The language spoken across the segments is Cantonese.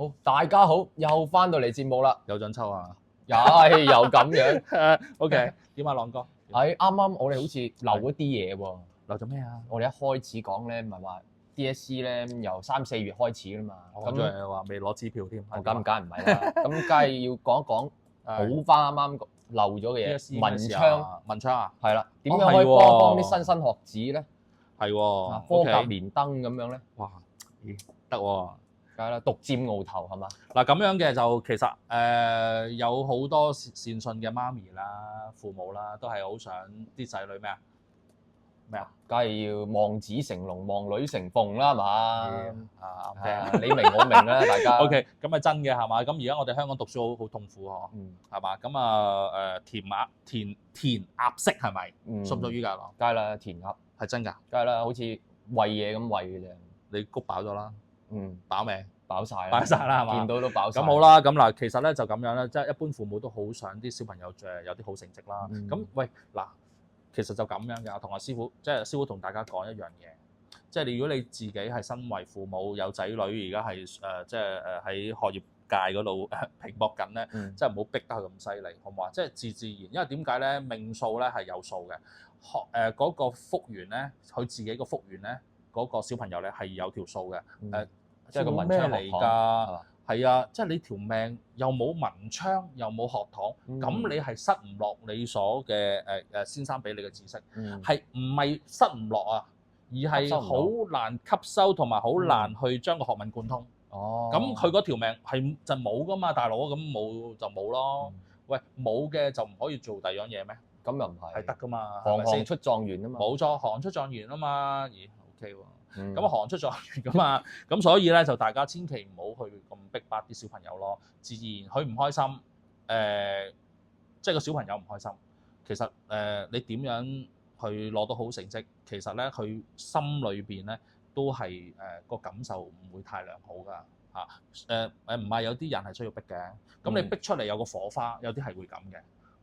好，大家好，又翻到嚟節目啦，有準秋啊！又咁樣。OK，點啊，朗哥？啱啱我哋好似漏咗啲嘢喎。漏咗咩啊？我哋一開始講咧，唔係話 DSE 咧由3、4月開始噶嘛。我仲係話未攞支票添。咁梗唔係啦，咁梗係要講一講補翻啱啱漏咗嘅嘢。文昌啊，係啦，點樣可以幫啲新生學子咧？係喎，科甲連登咁樣咧？哇，咦，得喎！梗係啦，獨佔鰲頭係嘛？嗱咁樣嘅就其實有好多善信嘅媽咪啦、父母啦，都係好想啲仔女咩啊？梗係要望子成龍、望女成鳳啦，係嘛？OK，你明我明啦，大家。OK，咁係真嘅係嘛？咁而家我哋香港讀書好痛苦嗬，係嘛？咁啊填鴨式係咪？屬唔屬於㗎？梗係啦，填鴨係真㗎，梗係啦，好似餵嘢咁餵嘅啫。你谷飽咗啦，飽未？飽晒啦，飽晒啦係嘛？見到都飽晒。咁好啦，咁嗱，其實咧就咁樣咧，即係一般父母都好想啲小朋友有啲好成績啦。咁喂嗱，其實就咁樣㗎，同阿師傅，即係師傅同大家講一樣嘢，即係如果你自己係身為父母有仔女，而家係即係喺學業界嗰度拼搏緊咧，即係唔好逼得佢咁犀利，好唔好啊？即係自然，因為點解咧？命數咧係有數嘅，嗰個福緣咧，佢自己個福緣咧，嗰個小朋友咧係有條數嘅，即係個文昌嚟㗎，係啊，即係你條命又冇文昌又冇學堂，咁你係塞唔落你所嘅先生俾你嘅知識，係唔係塞唔落啊？而係好難吸收同埋好難去將個學問貫通。咁佢嗰條命係就冇㗎嘛，大佬，咁冇就冇咯。喂，冇嘅就唔可以做第二樣嘢咩？咁又唔係，係得㗎嘛，行出狀元啊嘛。冇錯，行出狀元啊嘛，咦 OK 喎。咁行出狀元㗎嘛，咁所以咧就大家千祈唔好去咁逼迫啲小朋友咯。自然佢唔開心，即係個小朋友唔開心。其實你點樣去攞到好成績，其實咧佢心裏邊咧都係個感受唔會太良好㗎嚇。唔係有啲人係需要逼嘅，咁你逼出嚟有個火花，有啲係會咁嘅。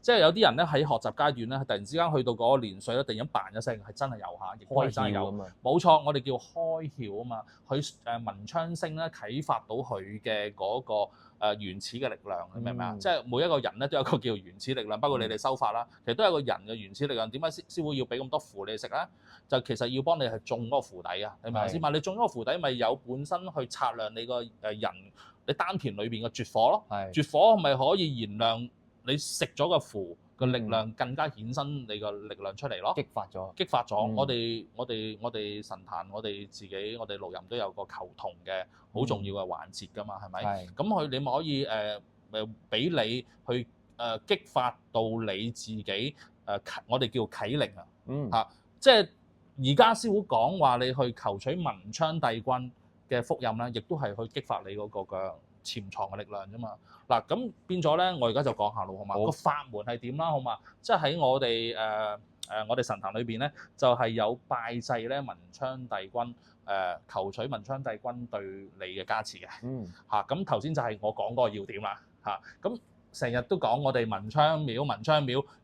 即係有啲人咧喺學習階段咧，突然之間去到嗰個年歲咧，突然間扮一聲，係真係有下，亦都係真係有。冇錯，我哋叫開竅啊嘛。佢文昌星咧啟發到佢嘅嗰個原始嘅力量，你明唔明啊？即係每一個人咧都有個叫原始力量，包括你哋修法啦，其實都有個人嘅原始力量。點解師傅要俾咁多符你食咧？就其實要幫你係種嗰個符底啊，你明唔明先嘛？你種嗰個符底咪有本身去測量你個人你丹田裏邊嘅絕火咯，絕火咪可以燃亮。你食咗個符個力量更加衍生你個力量出嚟咯，激發咗。我哋神壇，我哋自己，我哋六壬都有個求同嘅好重要嘅環節㗎嘛，係咪？咁你咪可以俾你去激發到你自己我哋叫啟靈啊，即係而家師傅講話你去求取文昌帝君嘅福蔭咧，亦都係去激發你嗰個嘅潛藏嘅力量啫嘛。嗱咁變咗咧，我而家就講下咯，好嘛？個法門係點啦，好嘛？即係喺我哋神壇裏邊咧，就係有拜祭咧文昌帝君，求取文昌帝君對你嘅加持嘅。咁頭先就係我講嗰個要點啦。咁成日都講我哋文昌廟，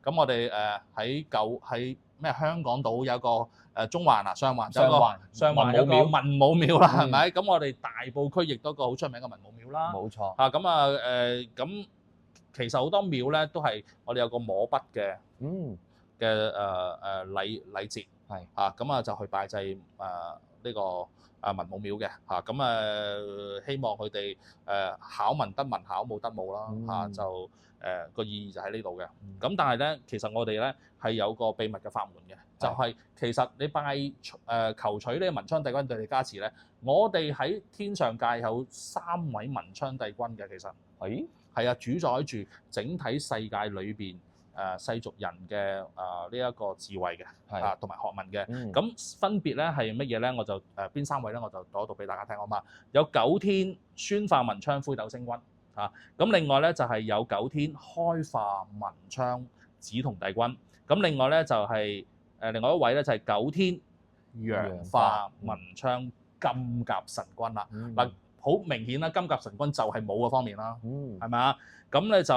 咁我哋喺咩香港島有個中環啊，上環有個上環有個文武廟啦，係咪？咁我哋大埔區亦都一個好出名嘅文武廟啦。冇錯。咁其實好多廟咧都係我哋有個摸筆嘅禮節，咁就去拜祭呢個文武廟嘅咁希望佢哋考文得文，考武得武啦就個意義就喺呢度嘅。咁但係咧，其實我哋咧係有個秘密嘅法門嘅，就係其實你求取呢個文昌帝君對你加持咧，我哋喺天上界有3位文昌帝君嘅，其實係啊，主宰住整體世界裏邊世俗人嘅呢一個智慧嘅同埋學問嘅。咁分別咧係乜嘢咧？我就邊3位咧？我就讀一讀俾大家聽好嘛。有9天宣化文昌灰斗星君咁另外咧就係有9天開化文昌紫銅帝君。咁另外咧就係另外一位咧就係9天陽化文昌金甲神君啦。嗱，好明顯啦，金甲神君就係武嘅方面啦，係咪啊？咁咧就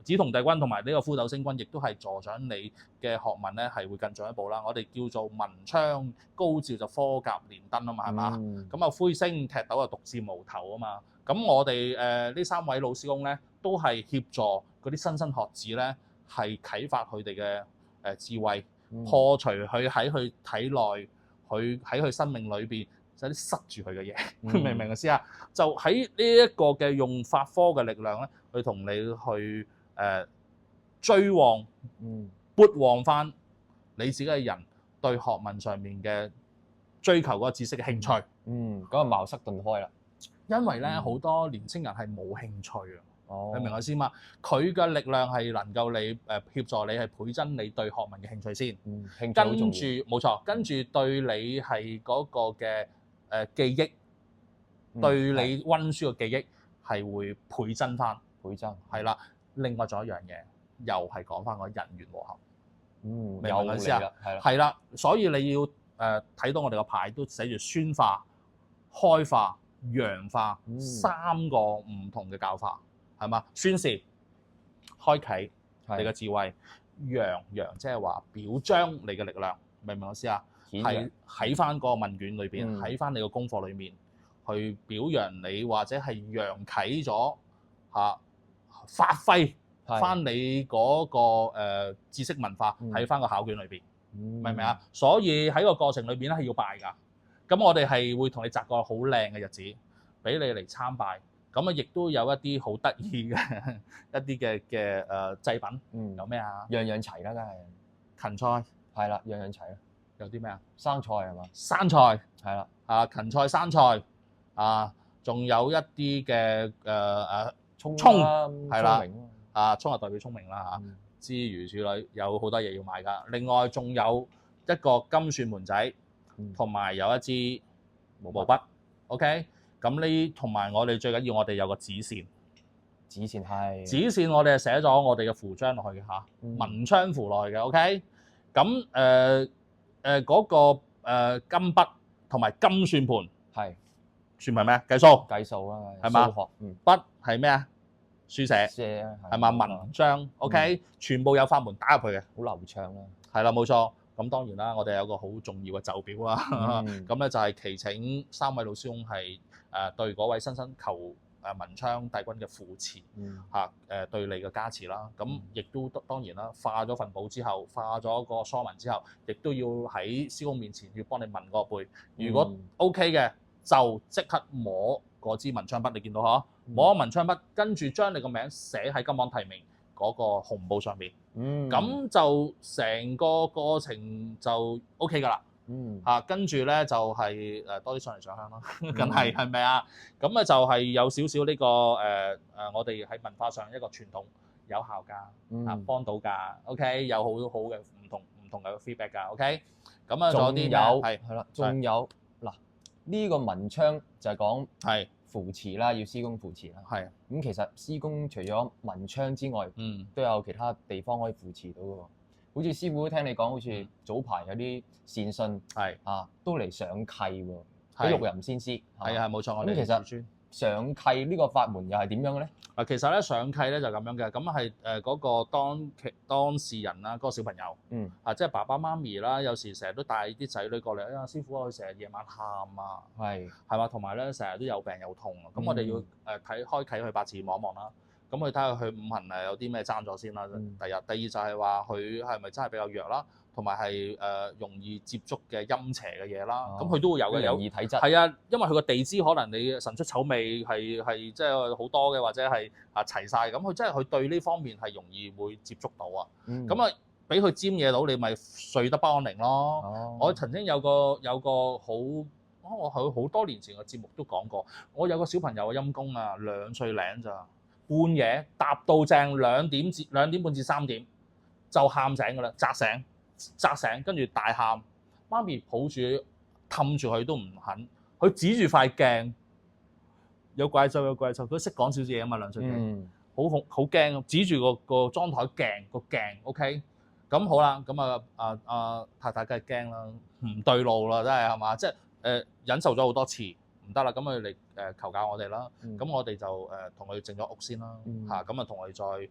紫銅帝君同埋呢個孚斗星君，亦都係助長你嘅學問咧，係會更進一步啦。我哋叫做文昌高照就科甲連登啊嘛，係嘛？咁啊灰星踢斗啊獨佔鰲頭啊嘛。咁我哋呢3位老師公咧，都係協助嗰啲莘莘學子咧，係啟發佢哋嘅智慧，破除佢喺佢體內，佢喺佢生命裏邊有啲塞住佢嘅嘢，明唔明嘅意思啊？就喺呢一個嘅用法科嘅力量咧，去同你去追旺、撥旺翻你自己嘅人對學問上面嘅追求嗰個知識嘅興趣。咁啊茅塞頓開啦。因為咧好多年青人係冇興趣啊，你明我意思嘛？佢嘅力量係能夠你協助你係倍增你對學問嘅興趣先，跟住冇錯，跟住對你係嗰個嘅記憶，對你温書嘅記憶係會倍增翻，係啦。另外仲有一樣嘢，又係講翻個人緣和合，明唔明我意思啊？係啦，所以你要睇到我哋個牌都寫住宣化、開化、揚化3個唔同嘅教法，係嘛？宣示、開啟你嘅智慧，揚即係話表彰你嘅力量，明唔明我意思啊？係喺翻個問卷裏邊，喺翻你個功課裏面去表揚你，或者係揚啟咗發揮翻你嗰個知識文化喺翻個考卷裏邊，明唔明啊？所以喺個過程裏邊咧係要拜㗎。咁我哋係會同你擇個好靚嘅日子，俾你嚟參拜。咁啊，亦都有一啲好得意嘅一啲嘅祭品。有咩啊？樣樣齊啦，梗係芹菜。係啦，樣樣齊啦。有啲咩啊？生菜係嘛？生菜係啦。芹菜、生菜仲有一啲嘅葱係啦。葱係代表聰明啦諸如此類，有好多嘢要買㗎。另外仲有一個金算盤仔，同埋有一支毛筆。OK， 咁呢同埋我哋最緊要，我哋有個指線。指線我哋係寫咗我哋嘅符章落去嘅嚇，文昌符落去嘅。OK， 咁嗰個金筆同埋金算盤係算係咩？計數啦，係嘛？筆係咩啊？書寫係嘛？文章 OK， 全部有法門打入去嘅，好流暢啦。係啦，冇錯。咁當然啦，我哋有個好重要嘅袖表啦。咁咧就係祈請3位老師公係對嗰位莘莘求文昌帝君嘅扶持對你嘅加持啦。咁亦都當然啦，化咗份簿之後，化咗個疏文之後，亦都要喺師公面前要幫你問個背。如果 OK 嘅，就即刻摸嗰支文昌筆，你見到嗬？摸文昌筆，跟住將你個名寫喺金榜題名嗰個紅布上面，咁就成個過程就 OK 㗎啦。跟住咧就係多啲上嚟上香咯，梗係咪啊？咁啊就係有少少呢個我哋喺文化上一個傳統有效㗎，幫到㗎。OK， 有好嘅唔同嘅 feedback 㗎。OK， 咁啊仲有啲係啦，仲有嗱呢個文昌就係講係扶持啦，要師公扶持啦。係咁，其實師公除咗文昌之外，都有其他地方可以扶持到嘅喎。好似師傅都聽你講，好似早排有啲善信係都嚟上契喎，喺玉林先師。係冇錯。咁其實上契呢個法門又係點樣嘅咧？其實咧上契咧就咁樣嘅，咁係嗰個當事人啦，嗰個小朋友，即係爸爸媽咪啦，有時成日都帶啲仔女過嚟，師傅佢成日夜晚喊啊，係嘛，同埋咧成日都有病有痛啊，咁我哋要開啟佢八字望一望啦，咁去睇下佢五行有啲咩爭咗先啦。第二就係話佢係咪真係比較弱啦？同埋係容易接觸嘅陰邪嘅嘢啦，咁佢都會有嘅，有體質係啊，因為佢個地支可能你神出丑味係即係好多嘅，或者係齊晒，咁佢真係佢對呢方面係容易會接觸到啊。咁啊，俾佢沾嘢到，你咪睡得不安寧咯。我曾經有個我好多年前嘅節目都講過，我有個小朋友嘅陰公啊，2歲零咋，半夜搭到正2點半至3點就喊醒㗎啦，扎醒，跟住大喊，媽咪抱住氹住佢都唔肯，佢指住塊鏡，有怪獸，佢識講少少嘢啊嘛，2歲幾，好驚，指住個妝台鏡 ，OK， 咁好啦，咁太太梗係驚啦，唔對路啦，真係嘛，即係忍受咗好多次，唔唔得啦，咁佢嚟求教我哋啦。咁我哋就同佢整咗屋先啦，嚇咁啊同佢再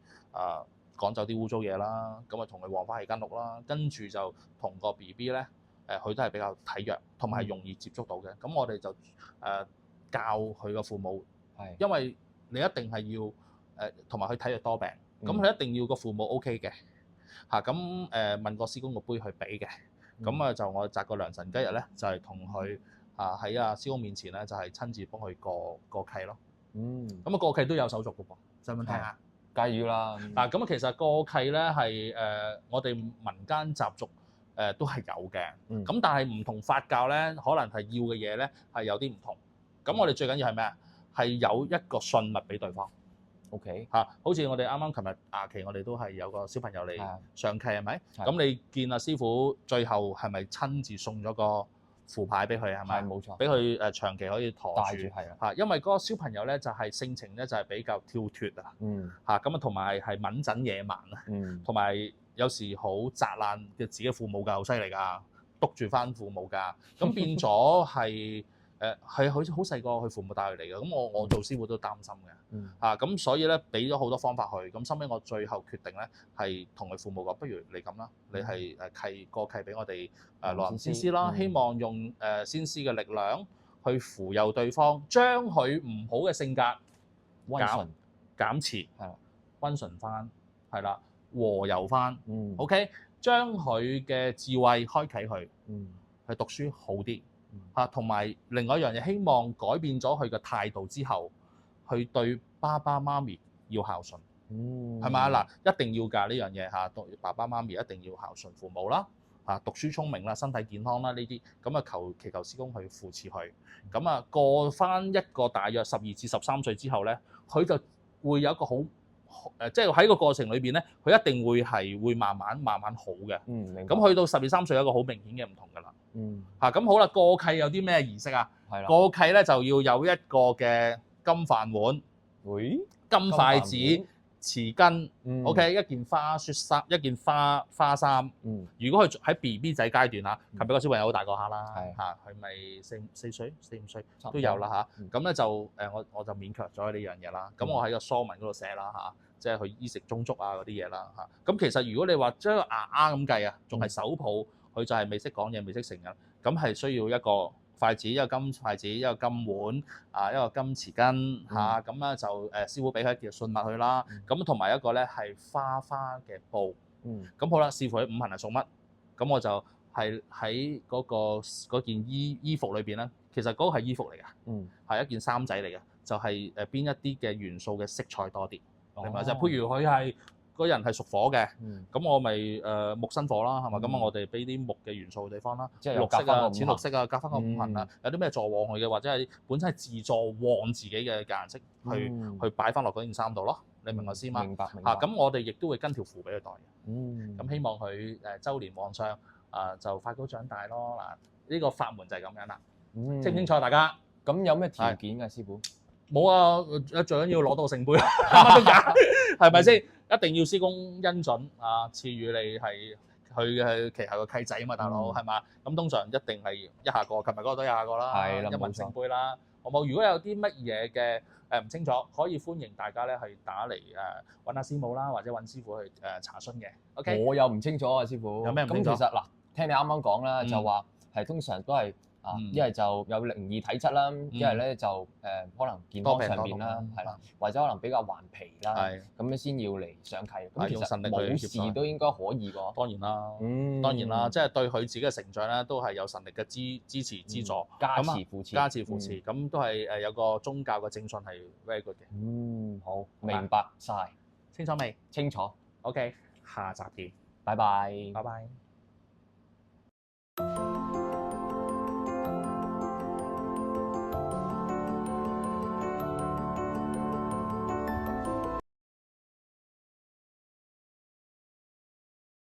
趕走啲污糟嘢啦，咁啊同佢換翻起間屋啦，跟住就同個 BB 咧佢都係比較體弱，同埋係容易接觸到嘅。咁我哋就教佢個父母，因為你一定係要同埋佢體弱多病，咁佢一定要個父母 OK 嘅嚇。咁問個師公個杯去俾嘅，咁啊就我擇個良辰吉日咧，就係同佢喺師公面前咧，就係親自幫佢過契咯。咁啊過契都有手續嘅噃，想唔想聽下？梗係要啦。咁其實過契咧係我哋民間習俗都係有嘅。咁但係唔同法教咧，可能係要嘅嘢咧係有啲唔同。咁我哋最緊要係咩啊？係有一個信物俾對方。OK 好似我哋啱啱琴日牙期，我哋都係有個小朋友嚟上契係咪？咁你見阿師傅最後係咪親自送咗個符牌俾佢係咪？冇錯，俾佢長期可以陀住因為嗰個小朋友咧就係性情咧就係比較跳脫咁啊同埋係敏陣野蠻啊，同埋有時好責難嘅自己父母㗎，好犀利㗎，督住翻父母㗎，咁變咗係係好似好細個佢父母帶佢嚟嘅，咁我做師傅都擔心嘅咁所以咧俾咗好多方法佢，咁收尾我最後決定咧係同佢父母講，不如你咁啦，你係過契俾我哋羅林先師啦，希望用先師嘅力量去扶佑對方，將佢唔好嘅性格減持，溫順翻，係啦，和柔翻，OK， 將佢嘅智慧開啟佢，去讀書好啲。同埋另外一樣嘢，希望改變咗佢嘅態度之後，去對爸爸媽咪要孝順，係咪啊？嗱，一定要㗎呢樣嘢嚇，對爸爸媽咪一定要孝順父母啦，讀書聰明啦，身體健康啦呢啲，咁啊祈求師公去扶持佢，咁啊過翻一個大約12至13歲之後咧，佢就會有一個好即係喺個過程裏邊咧，佢一定會慢慢好嘅。咁去到12、13歲有一個好明顯嘅唔同㗎啦。咁好啦，過契有啲咩儀式啊？過契咧就要有一個嘅金飯碗、金筷子、匙羹，OK， 一件花恤衫、一件花衫。如果佢喺 BB 仔階段琴日個小朋友好大個下啦，佢咪4歲、4、5歲都有啦咁咧就我就勉強咗呢樣嘢啦。咁我喺個疏文嗰度寫啦即係佢衣食充足嗰啲嘢啦咁其實如果你話將個牙咁計仲係手抱，佢就係未識講嘢、未識成嘅，咁係需要一個筷子、一個金筷子、一個金碗一個金匙羹咁咧就師傅俾佢一件信物佢啦。咁同埋一個咧係花嘅布。咁好啦，視乎佢五行係屬乜，咁我就係喺嗰件衣服裏邊咧，其實嗰個係衣服嚟㗎，係一件衫仔嚟嘅，就係邊一啲嘅元素嘅色彩多啲，明白？就譬如佢係個人係屬火嘅，咁我咪木生火啦，係嘛？咁我哋俾啲木嘅元素嘅地方啦，綠色啊、淺綠色啊，夾翻個五行啊，有啲咩助旺佢嘅，或者係本身係自助旺自己嘅顏色，去擺翻落嗰件衫度咯。你明我意思嗎？明白。咁我哋亦都會跟條符俾佢戴嘅。咁希望佢週年旺相就快高長大咯。嗱，呢個法門就係咁樣啦。清唔清楚大家？咁有咩條件㗎，師傅？冇啊，最緊要攞到聖杯，乜都假，係咪先？一定要師公恩准賜予你係佢嘅旗下個契仔啊嘛，大佬係嘛？咁通常一定係一下個，琴日嗰個都一下個啦，一問聖杯啦，好冇？如果有啲乜嘢嘅唔清楚，可以歡迎大家咧係打嚟揾阿師母啦，或者揾師傅去查詢嘅。OK， 我又唔清楚啊，師傅。有咩唔清楚？咁其實嗱，聽你啱啱講啦，就話係通常都係。一係就有靈異體質啦，一係咧就可能健康上邊啦，係啦，或者可能比較頑皮啦，咁樣先要嚟上契。咁其實冇事都應該可以㗎。當然啦，當然啦，即係對佢自己嘅成長咧，都係有神力嘅支持資助、加持扶持，咁都係有個宗教嘅正信係 very good 嘅。好，明白晒，清楚未？清楚。OK， 下集見，拜拜。拜拜。